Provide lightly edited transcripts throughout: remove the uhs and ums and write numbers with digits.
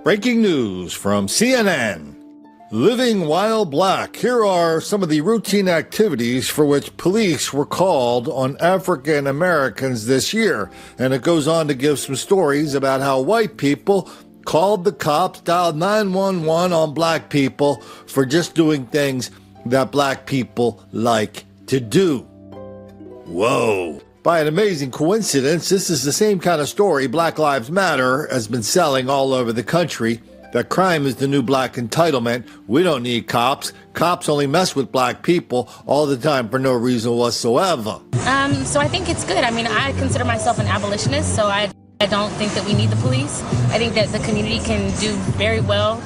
Breaking news from CNN. Living while black. Here are some of the routine activities for which police were called on African Americans this year. And it goes on to give some stories about how white people called the cops, dialed 911 on black people for just doing things that black people like to do. Whoa. By an amazing coincidence, this is the same kind of story Black Lives Matter has been selling all over the country, that crime is the new black entitlement. We don't need cops. Cops only mess with black people all the time for no reason whatsoever. So I think it's good. I mean, I consider myself an abolitionist, so I don't think that we need the police. I think that the community can do very well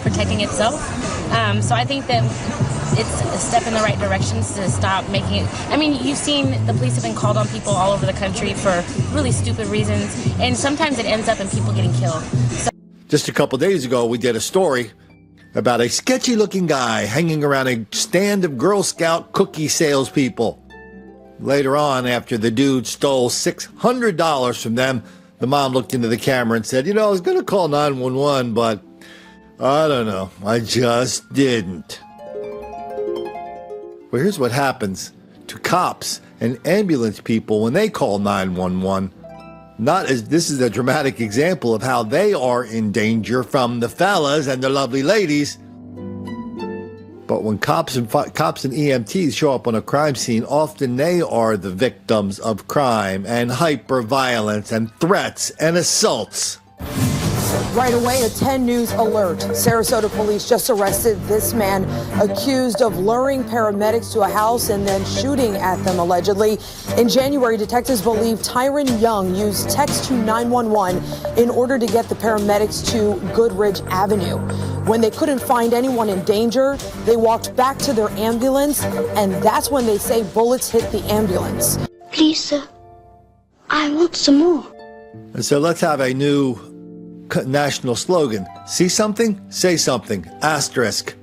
protecting itself. So I think that it's a step in the right direction to stop making it. I mean, you've seen the police have been called on people all over the country for really stupid reasons, and sometimes it ends up in people getting killed. So just a couple days ago, we did a story about a sketchy-looking guy hanging around a stand of Girl Scout cookie salespeople. Later on, after the dude stole $600 from them, the mom looked into the camera and said, I was going to call 911, but I don't know. I just didn't. Well, here's what happens to cops and ambulance people when they call 911. This is a dramatic example of how they are in danger from the fellas and the lovely ladies. But when cops and EMTs show up on a crime scene, often they are the victims of crime and hyper-violence and threats and assaults. Right away, a 10 News alert. Sarasota police just arrested this man accused of luring paramedics to a house and then shooting at them, allegedly. In January, detectives believe Tyron Young used text to 911 in order to get the paramedics to Goodridge Avenue. When they couldn't find anyone in danger, they walked back to their ambulance, and that's when they say bullets hit the ambulance. Please, sir, I want some more. And so let's have a new national slogan. See something? Say something. Asterisk.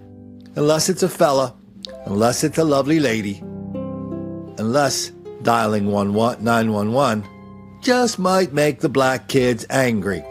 Unless it's a fella, unless it's a lovely lady, unless dialing 911 just might make the black kids angry.